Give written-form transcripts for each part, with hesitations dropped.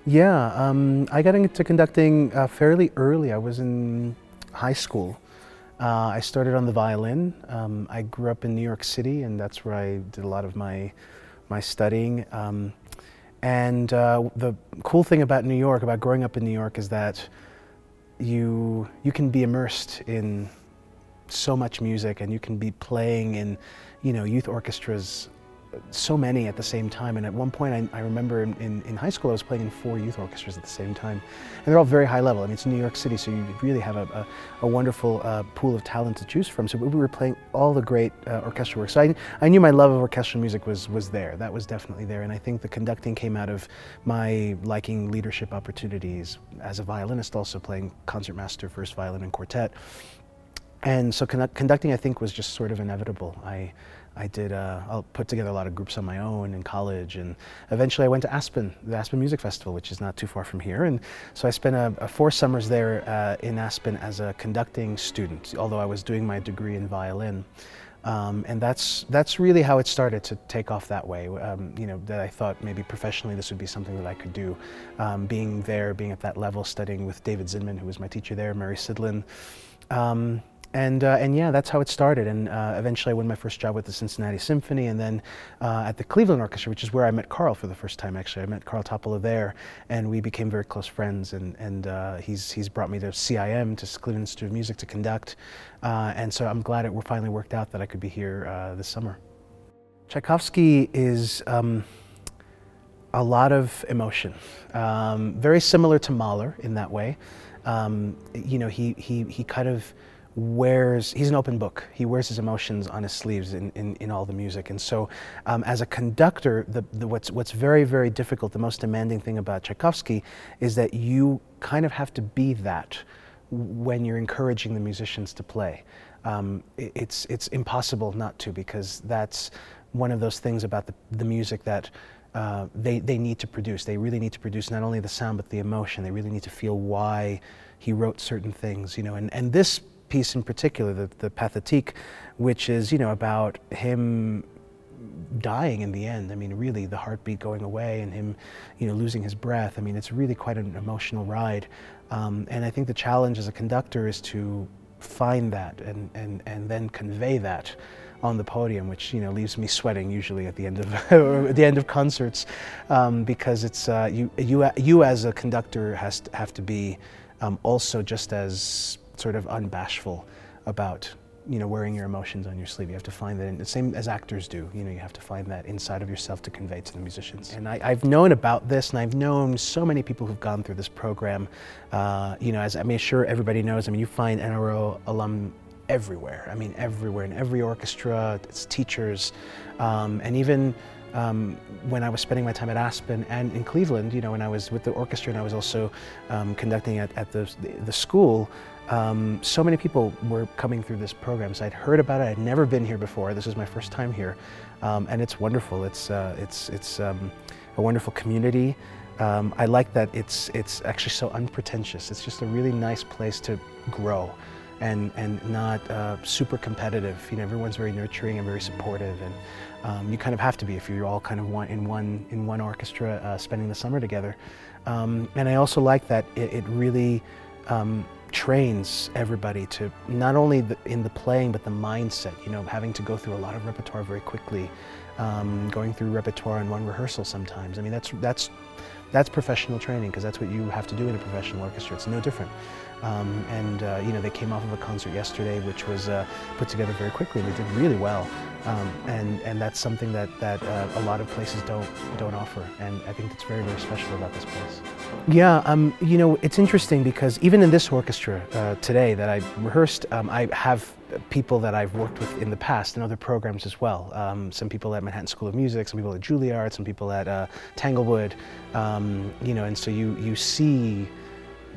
Yeah, I got into conducting fairly early. I was in high school. I started on the violin. I grew up in New York City, and that's where I did a lot of my studying. The cool thing about New York, about growing up in New York, is that you can be immersed in so much music, and you can be playing in, youth orchestras, so many at the same time. And at one point, I remember in high school, I was playing in 4 youth orchestras at the same time. And they're all very high level. I mean, it's New York City, so you really have a wonderful pool of talent to choose from. So we were playing all the great orchestral work. So I knew my love of orchestral music was there. That was definitely there. And I think the conducting came out of my liking leadership opportunities as a violinist, also playing concertmaster, first violin and quartet. And so conducting, I think, was just sort of inevitable. I'll put together a lot of groups on my own in college, and eventually I went to Aspen, the Aspen Music Festival, which is not too far from here. And so I spent 4 summers there in Aspen as a conducting student, although I was doing my degree in violin. And that's really how it started to take off that way. That I thought maybe professionally this would be something that I could do. Being at that level, studying with David Zinman, who was my teacher there, Mary Sidlin. And yeah, that's how it started. And eventually I won my first job with the Cincinnati Symphony, and then at the Cleveland Orchestra, which is where I met Carl for the first time, actually. I met Carl Topola there, and we became very close friends. And he's brought me to CIM, to Cleveland Institute of Music, to conduct. And so I'm glad it finally worked out that I could be here this summer. Tchaikovsky is a lot of emotion, very similar to Mahler in that way. He kind of he's an open book. He wears his emotions on his sleeves in all the music. And so as a conductor, what's very, very difficult, the most demanding thing about Tchaikovsky is that you kind of have to be that when you're encouraging the musicians to play. It's impossible not to, because that's one of those things about the music that they need to produce. They really need to produce not only the sound but the emotion. They really need to feel why he wrote certain things, and this piece in particular, the Pathétique, which is, about him dying in the end. I mean, really, the heartbeat going away and him, losing his breath. I mean, it's really quite an emotional ride. And I think the challenge as a conductor is to find that and then convey that on the podium, which leaves me sweating usually at the end of at the end of concerts, because it's you as a conductor have to be also just as sort of unbashful about wearing your emotions on your sleeve. You have to find that, the same as actors do. You have to find that inside of yourself to convey to the musicians. And I've known about this, and I've known so many people who've gone through this program. As I'm sure everybody knows, I mean, you find NRO alum everywhere. I mean, everywhere, in every orchestra, it's teachers, and even when I was spending my time at Aspen and in Cleveland, when I was with the orchestra and I was also conducting at the school, so many people were coming through this program. So I'd heard about it. I'd never been here before. This is my first time here, and it's wonderful. It's a wonderful community. I like that it's actually so unpretentious. It's just a really nice place to grow, and not super competitive. Everyone's very nurturing and very supportive, and you kind of have to be if you're all kind of in one orchestra spending the summer together. And I also like that it really trains everybody to not only in the playing but the mindset. Having to go through a lot of repertoire very quickly, going through repertoire in one rehearsal sometimes. I mean, that's professional training, because that's what you have to do in a professional orchestra. It's no different. They came off of a concert yesterday which was put together very quickly, and they did really well. And that's something that a lot of places don't offer, and I think that's very, very special about this place. Yeah, it's interesting because even in this orchestra today that I rehearsed, I have people that I've worked with in the past in other programs as well. Some people at Manhattan School of Music, some people at Juilliard, some people at Tanglewood, and so you see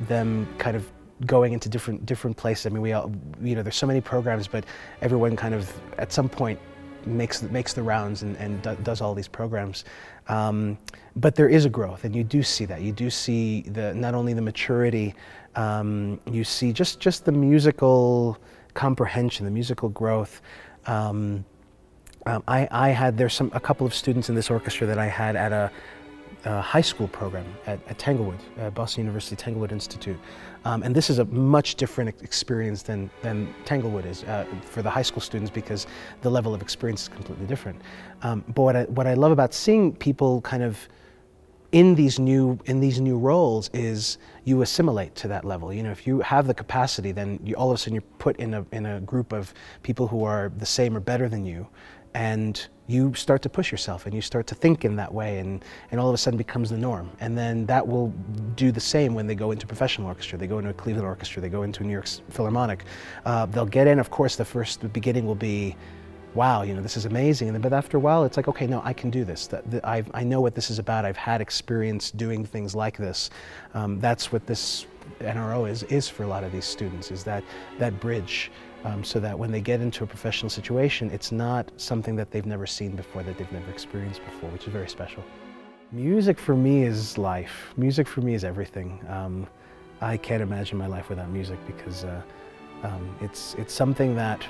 them kind of going into different places. I mean, we all, there's so many programs, but everyone kind of at some point makes the rounds and does all these programs. But there is a growth, and you do see that. You do see not only the maturity, you see just the musical comprehension, the musical growth. There's a couple of students in this orchestra that I had at high school program at Tanglewood, Boston University Tanglewood Institute. And this is a much different experience than Tanglewood is for the high school students, because the level of experience is completely different. But what I love about seeing people kind of in these new roles is you assimilate to that level. You know, if you have the capacity, then all of a sudden you're put in a group of people who are the same or better than you, and you start to push yourself and you start to think in that way, and all of a sudden becomes the norm. And then that will do the same when they go into professional orchestra, they go into a Cleveland orchestra, they go into a New York Philharmonic. They'll get in, of course, the beginning will be, wow, you know, this is amazing. But after a while, it's like, okay, no, I can do this. I know what this is about. I've had experience doing things like this. That's what this NRO is for a lot of these students, is that bridge, so that when they get into a professional situation, it's not something that they've never seen before, that they've never experienced before, which is very special. Music for me is life. Music for me is everything. I can't imagine my life without music, because it's something that,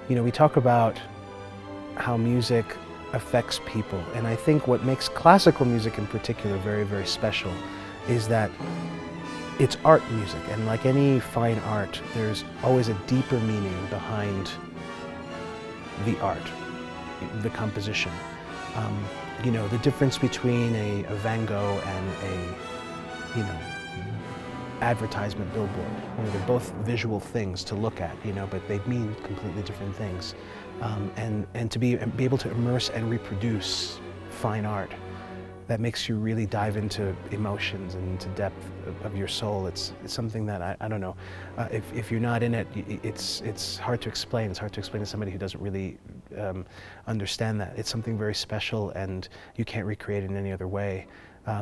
you know, we talk about how music affects people, and I think what makes classical music in particular very, very special is that it's art music, and like any fine art, there's always a deeper meaning behind the art, the composition. You know, the difference between a Van Gogh and a, you know, advertisement billboard. You know, they're both visual things to look at, you know, but they mean completely different things. And to be able to immerse and reproduce fine art that makes you really dive into emotions and into depth of your soul, it's something that I don't know. If you're not in it, it's hard to explain. It's hard to explain to somebody who doesn't really understand that. It's something very special, and you can't recreate it in any other way.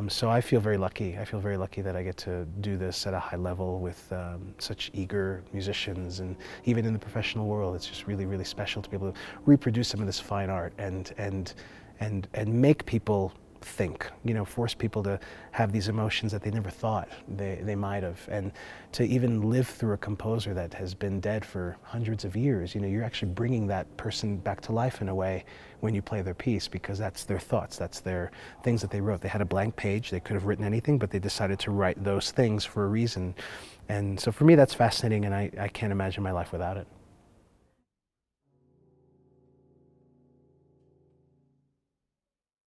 So I feel very lucky. I feel very lucky that I get to do this at a high level with such eager musicians, and even in the professional world, it's just really, really special to be able to reproduce some of this fine art and make people think, you know, force people to have these emotions that they never thought they might have, and to even live through a composer that has been dead for hundreds of years. You know, you're actually bringing that person back to life in a way when you play their piece, because that's their thoughts, that's their things that they wrote. They had a blank page, they could have written anything, but they decided to write those things for a reason. And so for me, that's fascinating, and I can't imagine my life without it.